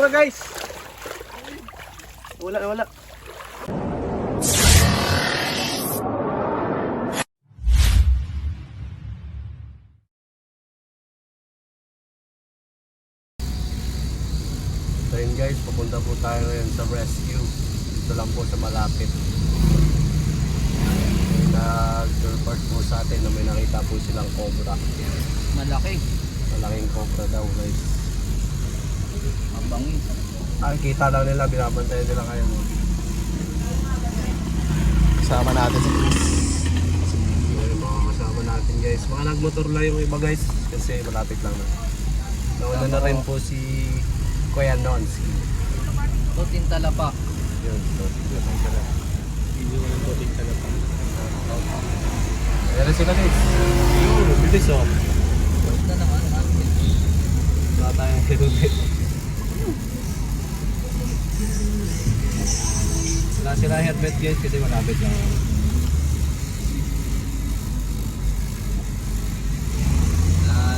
guys. Wala. So yun guys, pupunta po tayo ngayon sa rescue. Dito lang po sa malapit. May nag-report po sa atin na may nakita po silang cobra. Malaking cobra daw guys. Mabangis. Kita daw nila, binabantayan nila kayo. Kasama natin si Chris. Yung mga kasama natin guys. Mga nagmotor lang yung iba guys. Kasi malapit lang na. Nauna na rin po si Kuya Nonski. Tutin Talapak. Yun, Tutin Talapak. Video ng Tutin Talapak. Ayan na sila guys. Yun, bilis oh. Basta na natin. Wala tayong helmet. Wala sila helmet guys kasi malapit lang.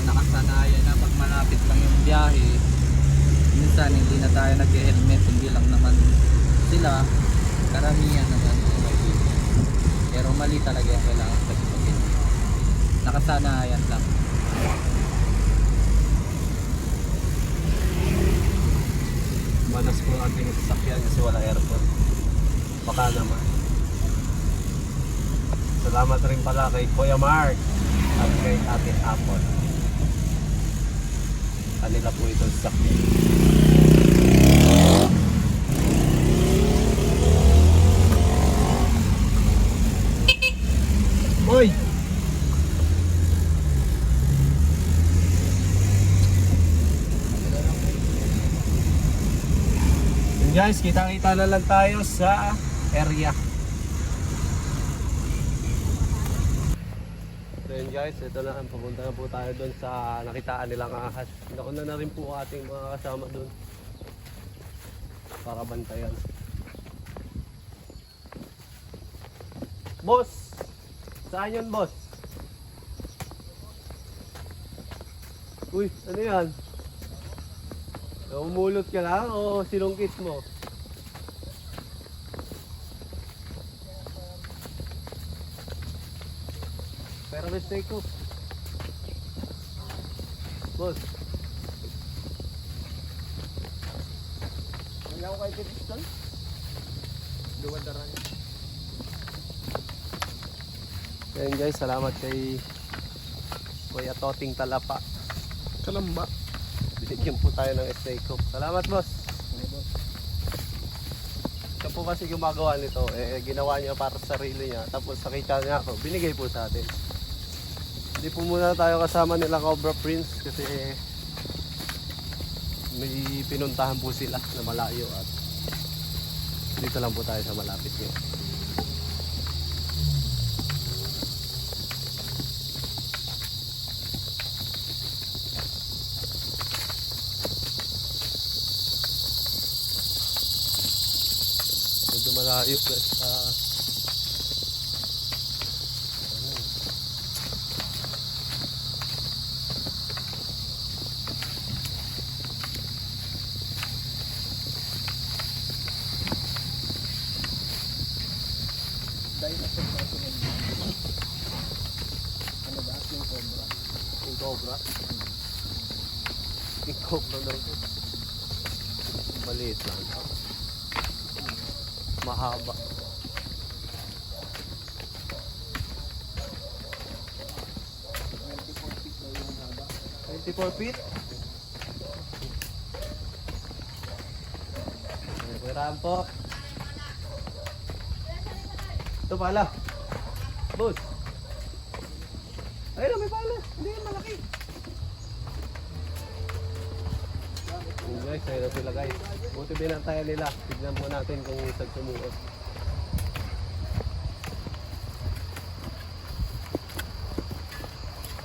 Nakasanayan na pag malapit lang yung biyahe. Minsan hindi na tayo nag-helmet, hindi lang naman sila, karamihan naman. Pero mali talaga yung kailangan sagutin. Nakasanayan lang. Manas po ang ating sasakyan kasi wala aircon. Baka naman. Salamat rin pala kay Kuya Mark at kay Ate Apple. Kanila po ito sasakyan. Hoy! Yun guys, kita-kita na lang tayo sa area. So yun guys, ito na, pupunta na po tayo doon sa nakitaan nilang ahas. Nauna na rin po ating mga kasama doon para bantayan. Boss! Saan yun, boss? Uy, ano yan? Umulot ka lang o sinungkit mo? Pero mistake ko. Boss. Hindi ako kayo kitistan? Luwan daran. Ayan guys, salamat kay Kuya Toting Talapa. Kalamba. Binigyan po tayo ng steak cook. Salamat boss. Siya po kasi gumagawa nito, ginawa niya para sa sarili niya. Tapos nakita niya ako, binigay po sa atin. Hindi po muna tayo kasama nila Cobra Prince kasi may pinuntahan po sila na malayo at dito lang po tayo sa malapit niya. Medyo malayo guys sa Dinosaur na ito. Ano ba? Yung cobra. yung cobra. Yung cobra daw ito. Maliit lang. Mahaba. 24 feet daw yung haba. 24 feet? Pwerahan po. Ito pala. Boss. Ayun, may pala. Hindi yan malaki. Guys, ayun na sila guys. Buti binantayan nila. Tignan po natin kung isang sumuot.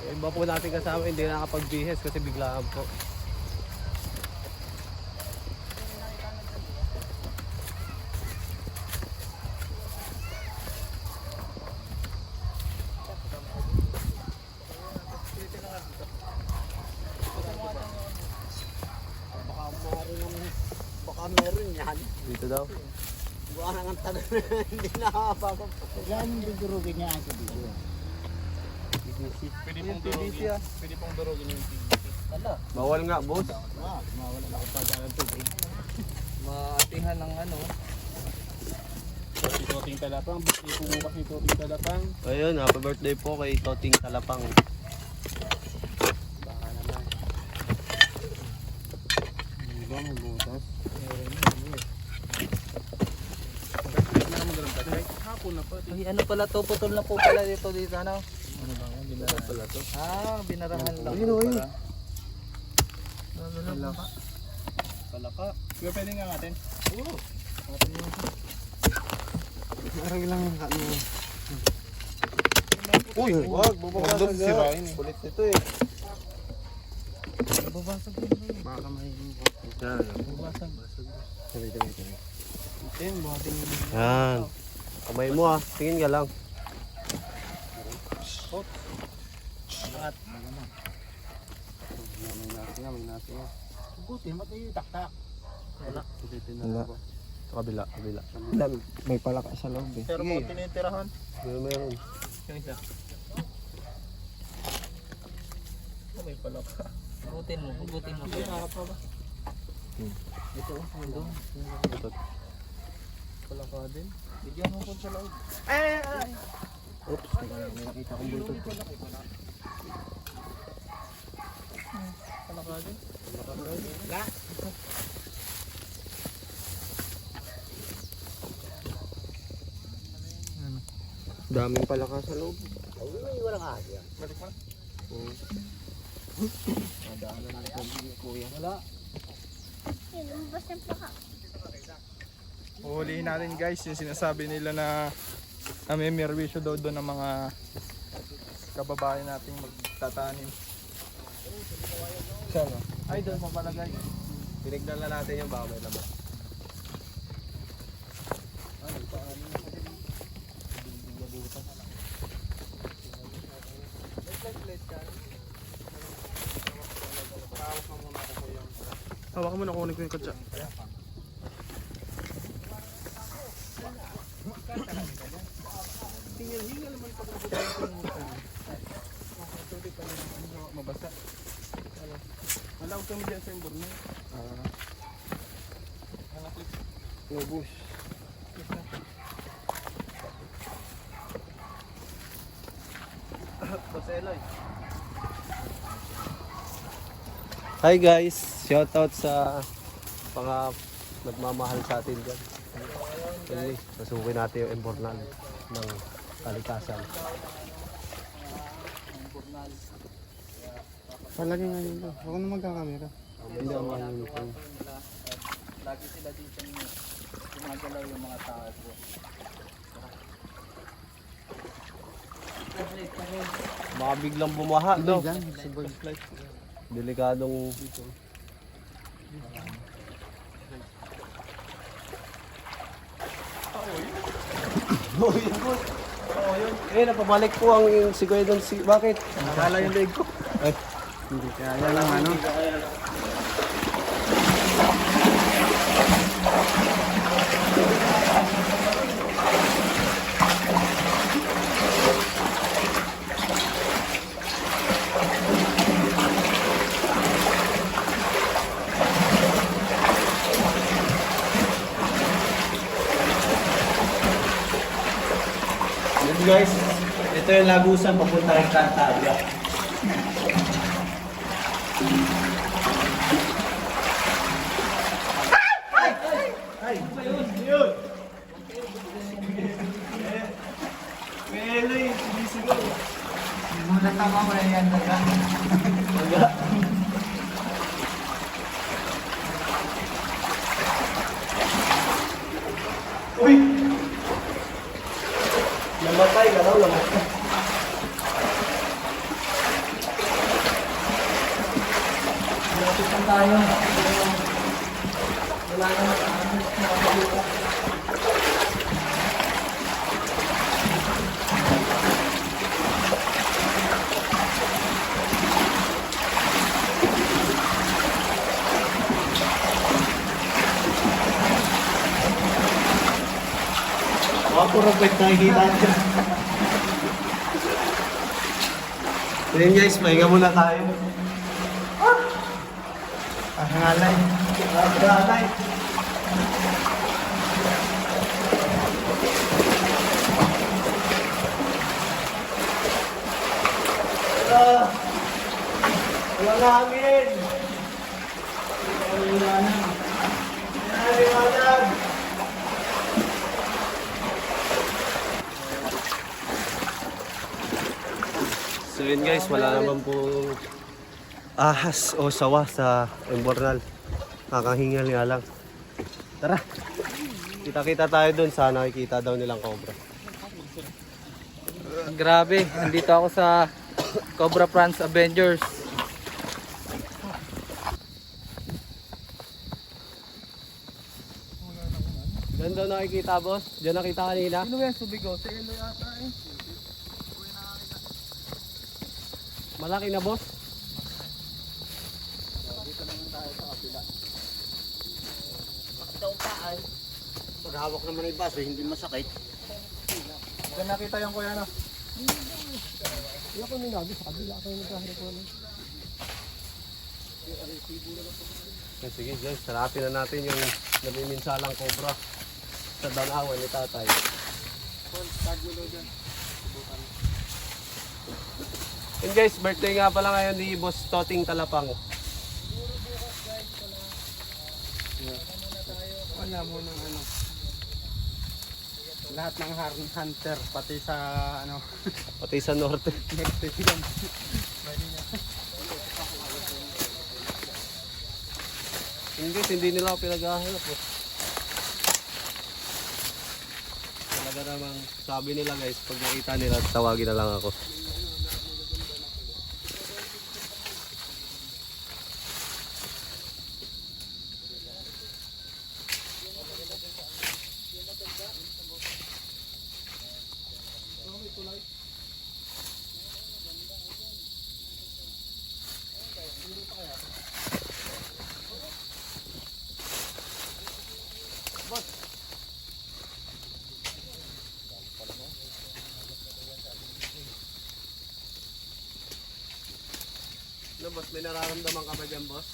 Yung iba po natin kasama hindi nakapag-bihis kasi biglaan po. Baka maaari ng daw. Buwan ang tagal na hindi nakakapapap. Yan dudurugin niya ako dito. Pwede pong durugin. Pwede pong durugin yung PVC. Bawal nga, boss. Mawala na ako pa dyan ng tubig. Maatihan ng ano. Si Toting Talapang. Bukti po bukas ni Toting Talapang. Ayun, happy birthday po kay Toting Talapang. Baka naman. Hindi ba may butas? Hapon na pa. Ay, ano pala to? Putol na po pala dito ano? Ano ba yan? Binara pala to. Ah, binarahan lang Ayun, po ayun. pala. Palaka. Palaka. Kaya pwede nga natin. Oo. Parang lang ano. Uy, wag, bubabasag Huwag sirain eh. Kulit nito eh. Babasag yun. Baka may Yan. Babasag. itim. Buhating Yan. Kamay mo ah, tingin ka lang. may nasi nga, may nasi nga. Buti, mati taktak. Ulitin na ako. Sa kabila, kabila. May palaka sa loob eh. Pero kung tinitirahan. Meron. Yung isa. May palaka. Hugutin mo. Hugutin mo. Harap pa ba? Ito. Ito. Ito. Palaka din. Bigyan mo po sa loob. Oops, teka lang, may nakita kong bultot. Palaka din. Daming palaka sa loob. Ay, walang ahas yan. Balik mo. Madaanan na ito, kuya. Wala. Uhulihin natin guys yung sinasabi nila na may merwisyo daw doon ng mga kababayan nating magtatanim. Saan ah? Ay, doon pa pala guys. Tinignan na natin yung baka may laman. Hawakan mo na kunin ko yung kutsa. Mabasa. Malawag kami dyan sa imborno. Ubus. Hi guys, shoutout sa mga nagmamahal sa atin dyan. Anyway, masukin natin yung embornal ng kalikasan. Palagi nga yun daw. Ako na magkakamera. Hindi ako manunukong. Lagi sila dito gumagalaw yung mga tao po. Baka biglang bumaha, no? Sa bird flight. Delikadong Oh, yun po. Oh, yun. Eh, napabalik po ang si Kuya doon. Bakit? Nakala yung leg ko. Ay, Hindi kaya lang ano. yun guys. Ito yung lagusan papunta kay Cantabria. Tama mo na yan. Uy! Namatay ka daw, namatay. Napitan tayo. Wala na makakita. puro pet nakikita niya. So yun guys, pahinga muna tayo. Hangalay. Hangalay. Walang hangin. Liwanag. So yun guys, wala naman pong ahas o sawa sa Imbornal. Kakahingal nga lang. Tara. Kita-kita tayo dun. Sana nakikita daw nilang cobra. Grabe, nandito ako sa Cobra France Avengers. Diyan daw nakikita boss. Diyan nakita kanina. Sino yan? Subigaw. Si Elo yata eh. Malaki na boss. Daw pa ay. Pag hawak naman ay baso, hindi masakit. Diyan nakita yung kuya na. Hindi ako nilagi sa kabila. Ako yung nagkaharap ko. Sige guys, sarapin na natin yung namiminsalang cobra sa danawan ni tatay. And guys, birthday nga pala ngayon ni Boss Toting Talapang. Wala mo ng ano. Lahat ng hunter, pati sa ano. Pati sa norte. Mexican. Hindi nila ako pinaghahanap eh. Talaga namang sabi nila guys, pag nakita nila, tawagin na lang ako. Ano boss, may nararamdaman ka ba dyan boss?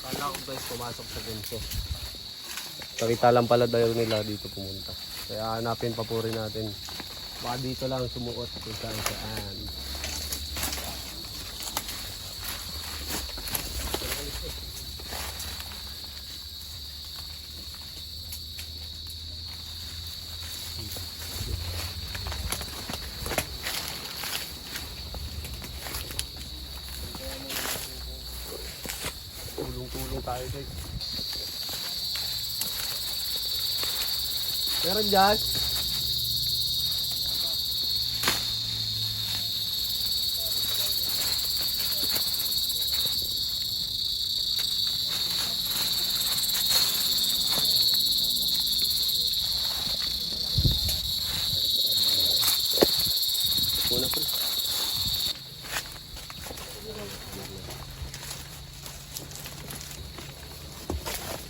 Kala ko guys pumasok sa ganito. Nakita lang pala daw nila dito pumunta. Kaya hanapin pa po rin natin. Baka dito lang sumuot kung saan saan. Tulong-tulong tayo guys. Meron dyan. Muna po.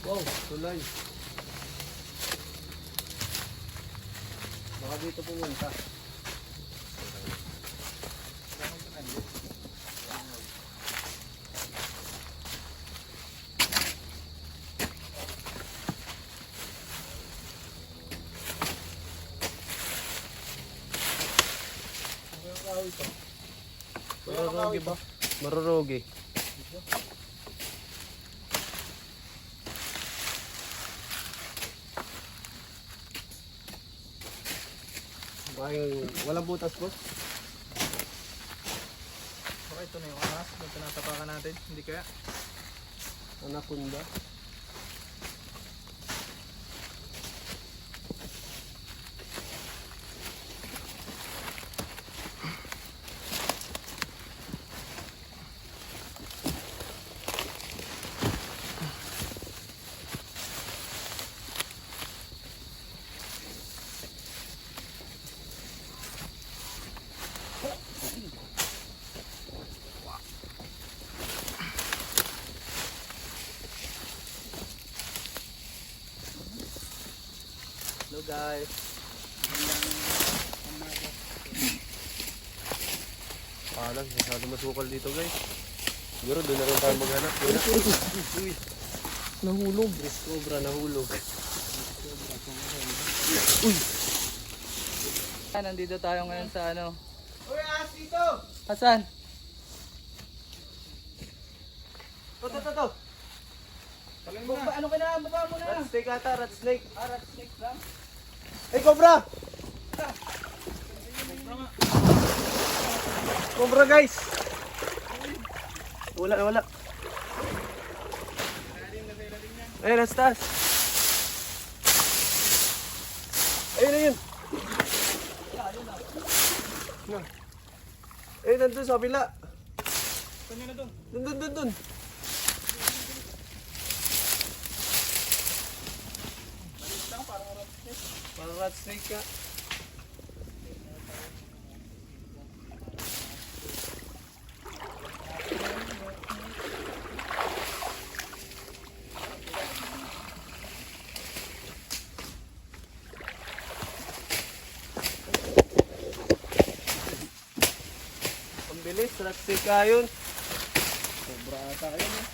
Wow, tulay. Baka dito pumunta. Marurugi ba? Marurugi. Walang butas po? Okay, ito na yung ahas. Yung tinatapakan natin. Hindi kaya. Anaconda. guys. Parang masyado masukal dito guys. Siguro doon na rin tayo maghanap. Uy, Nahulog. Cobra nahulog. Nandito tayo ngayon sa ano. Uy, ahas dito! Hasan! To. Ano ka na? Baba mo na! Rat snake ata, rat snake. Rat snake lang. Hey, Cobra! Cobra guys! Wala. Ayun, nasa taas. Ayun, ayun. Ayun, nandun sa kabila. Dun. Parang rat snake ka. Ang bilis, rat snake ka yun. Sobra ata yun eh.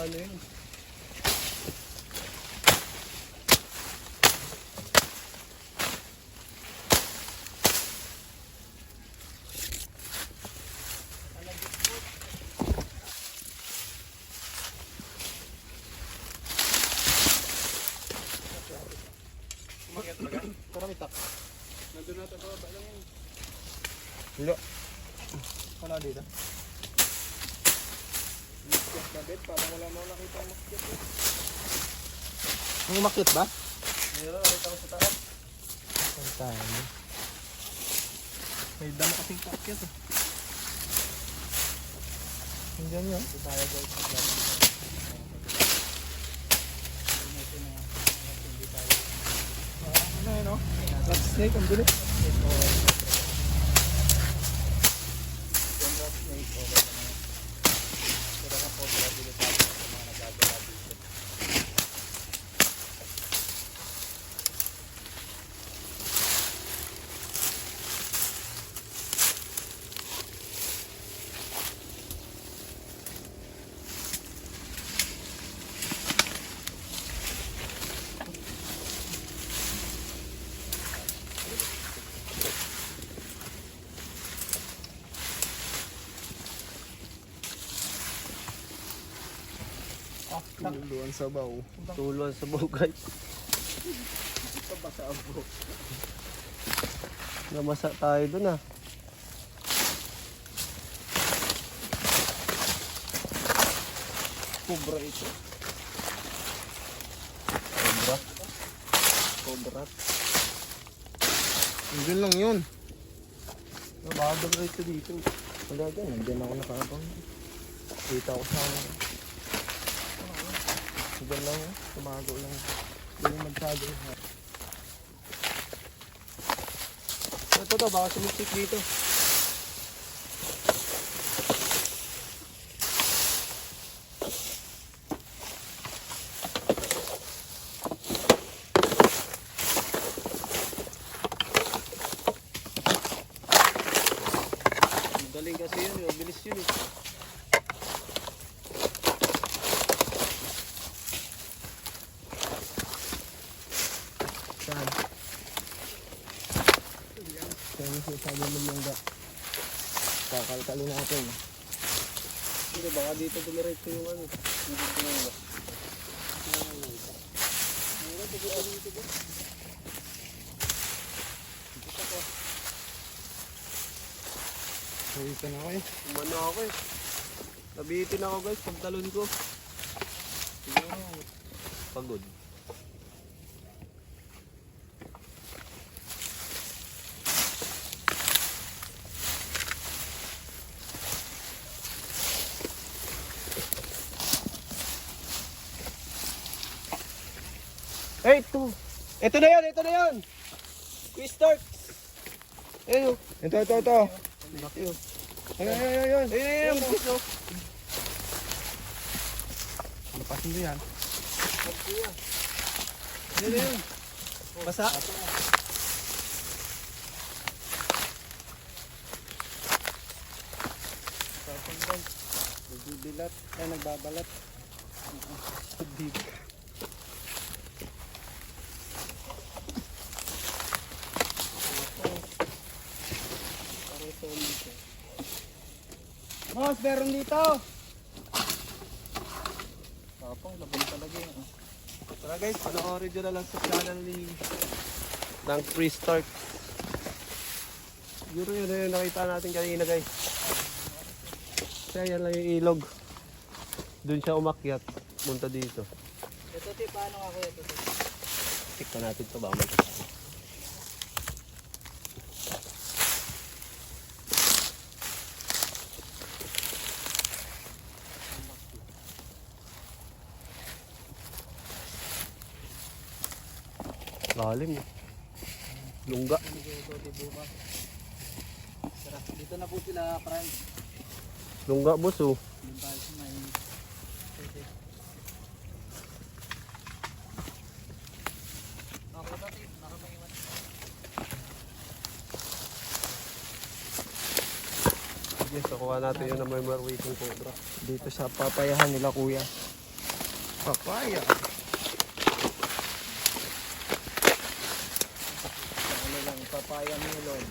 Ano yun? Wala. Wala dito. Bakit? Parang wala mo nakita ang makit. Ang makit ba? Meron, nakita ko sa taas. Ang tayo. May damo kasing pakit eh. Hanggang yun. Tayo guys. Ano yun o? Rat snake, ang bilis. Tuluan sa baw. Tuluan sa buho guys. Namasa tayo dun ah. Cobra ito. Cobra. Hanggang lang yun. Baka ito dito. Wala dyan. Nandiyan ako nakabang. Kita ko sa hanggang lang. Tumago lang. Hindi magtago. Ito, baka sumisik dito. Galing kasi yun, mabilis yun eh. Saan? Saan yung sasabi mo mangga? Kakalkalo natin. Hindi, baka dito dumiretso yung ano. Hindi ko nga. Sabi ka na ako eh. Umano ako eh. Nabitin ako guys, pagtalon ko. Pagod. Hey, ito. Ito na yan. Quick start. Ayun. Ito. Laki yun. Ayun, boss. Oh. Lapasin mo yan. Ayun. Basa. Nagbibilat. Ay, nagbabalat. Boss, meron dito. Tapang, laban talaga yun. Tara guys, panoorin nyo na lang sa channel ni ng Pre-Start. Siguro yun na yung nakita natin kanina guys. Kaya yan lang yung ilog. Doon siya umakyat. Punta dito. Ito, ti, paano ako ito? Tikman natin ito ba? May lalim. Lungga. Tara, dito na po sila, friends. Lungga boss oh. Doon tayo sa may... Ako, tati, nakamaiwan. Yes, nakuha natin yun na may marwaiting cobra. Dito sa papayahan nila kuya. Papaya. Ano lang, papaya melon.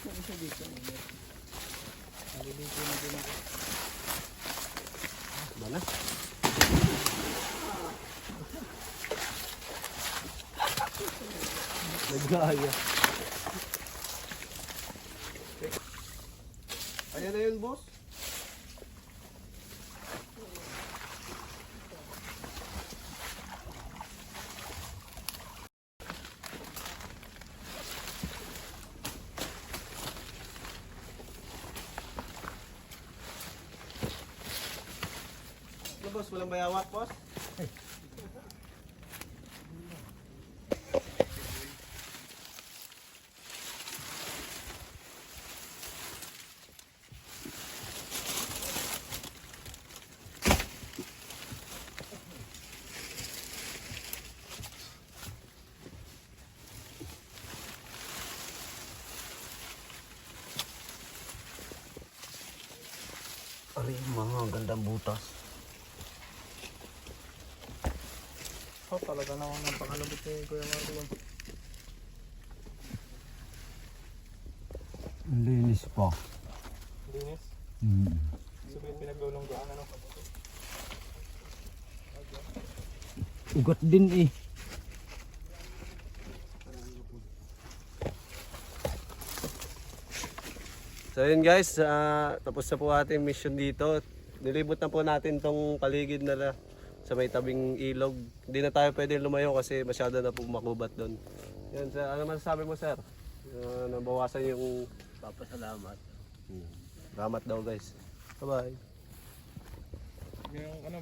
Yung isa dito. Naliligo na din ako. Bana? Nagaya. Ayan na yun, boss. Ano, boss? Walang bayawak, boss? Aray, mga gandang butas. Oh, talaga naman ang pakalabot ni Kuya Marlon. Linis pa. Linis. Sabihin pinaglulunggaan ano. Ugat din eh. So yun guys, tapos na po ating mission dito. Nilibot na po natin tong paligid na sa may tabing ilog. Hindi na tayo pwede lumayo kasi masyado na po makubat doon. Yan, ano man sabi mo sir? Nabawasan yung Papasalamat. Salamat daw guys. Bye-bye. Yung ano,